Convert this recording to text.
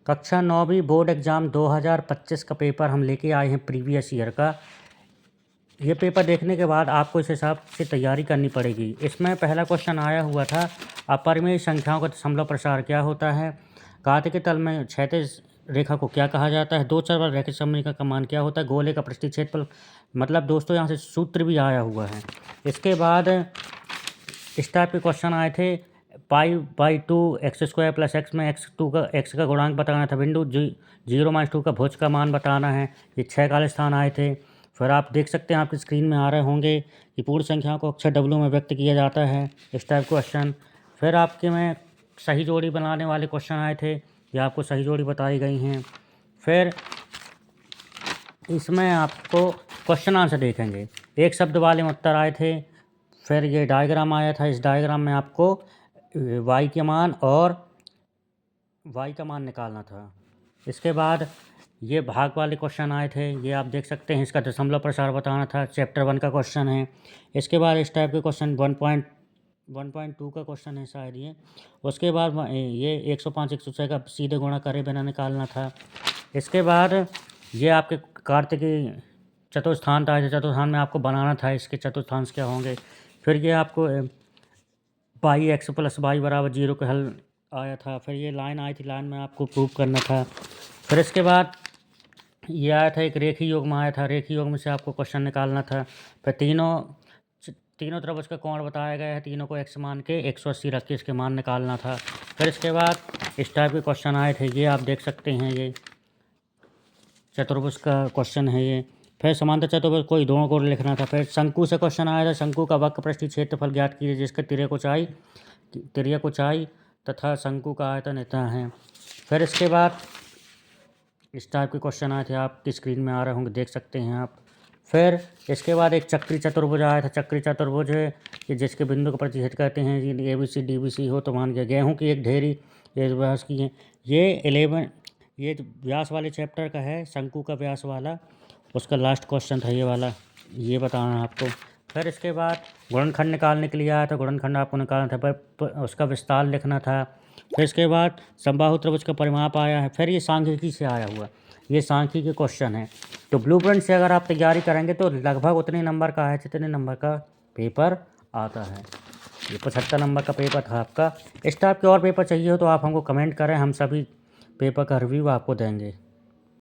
कक्षा 9वीं board exam 2025 का paper हम लेके आए हैं प्रीवियस ईयर का। ये पेपर देखने के बाद आपको इस हिसाब से तैयारी करनी पड़ेगी। इसमें पहला क्वेश्चन आया हुआ था, अपरिमेय संख्याओं का दशमलव प्रसार क्या होता है, कांटे के तल में क्षैतिज रेखा को क्या कहा जाता है, दो चरवाल रैखिक समरेखा का मान क्या होता है, गोले का पृष्ठीय क्षेत्रफल। मतलब दोस्तों यहाँ से सूत्र भी आया हुआ है। इसके बाद इस टाइप के क्वेश्चन आए थे, पाई/2 x² + x में x का गुणांक बताना था, बिंदु 0-2 का भुज का मान बताना है। ये 6 काले स्थान आए थे। फिर आप देख सकते हैं, आपकी स्क्रीन में आ रहे होंगे कि पूर्ण संख्याओं को अक्षर W में व्यक्त किया जाता है, इस टाइप क्वेश्चन। फिर आपके में सही जोड़ी बनाने वाले क्वेश्चन आए थे, ये आपको सही जोड़ी बताई गई हैं। फिर इसमें आपको क्वेश्चन आंसर देखेंगे, एक शब्द वाले में उत्तर आए थे। फिर ये डायग्राम आया था, इस डायग्राम में आपको y के मान और y का मान निकालना था। इसके बाद ये भाग वाले क्वेश्चन आए थे, ये आप देख सकते हैं, इसका दशमलव प्रसार बताना था, चैप्टर 1 का क्वेश्चन है। इसके बाद इस टाइप के क्वेश्चन 1.2 का क्वेश्चन है शायद ये। उसके बाद ये 105 106 का सीधे गुणा करे बिना निकालना था। इसके बाद ये आपके कार्तिकी चतुर्थांत आए थे, चतुर्थांत में आपको बनाना था इसके चतुर्थांश क्या होंगे। फिर ये आपको पाई x + y = 0 का हल आया था। फिर ये लाइन आई थी, लाइन में आपको प्रूव करना था। फिर इसके बाद ये आया था, एक रेखी योग में आया था, रेखी योग में से आपको क्वेश्चन निकालना था। फिर तीनों त्रिभुज का कोण बताया गया है, तीनों को x मान के 180 रख के इसके मान निकालना था। फिर इसके बाद इस टाइप के क्वेश्चन आए थे, ये आप देख सकते हैं, ये चतुर्भुज का क्वेश्चन है ये। फिर समांतर चतुर्भुज कोई दोनों को लिखना था। फिर शंकु से क्वेश्चन आया था, शंकु का वक्र पृष्ठीय क्षेत्रफल ज्ञात कीजिए जिसका तिर्यक ऊंचाई तथा शंकु का आयतन इतना है। फिर इसके बाद इस टाइप के क्वेश्चन आए थे, आपकी स्क्रीन में आ रहे होंगे, देख सकते हैं आप। फिर इसके बाद एक चक्री चतुर्भुज आया था, चक्री चतुर्भुज है कि जिसके बिंदु को प्रतिच्छेद करते हैं, ये ABC DBC हो तो मान गया। गेहूँ की एक ढेरी ये व्यास की है, ये व्यास वाले चैप्टर का है, शंकु का व्यास वाला, उसका लास्ट क्वेश्चन था ये वाला, ये बताना है आपको। फिर इसके बाद गुणनखंड निकालने के लिए आया था, गुणनखंड आपको निकालना था, उसका विस्तार लिखना था। फिर इसके बाद समबाहु त्रिभुज का परिमाप आया है। फिर ये सांख्यिकी से आया हुआ, ये सांख्यिकी के क्वेश्चन है। तो ब्लूप्रिंट से अगर आप तैयारी करेंगे तो लगभग उतने नंबर का है जितने नंबर का पेपर आता है। ये 75 नंबर का पेपर था आपका। इस टाइप के और पेपर चाहिए हो तो आप हमको कमेंट करें, हम सभी पेपर का रिव्यू आपको देंगे।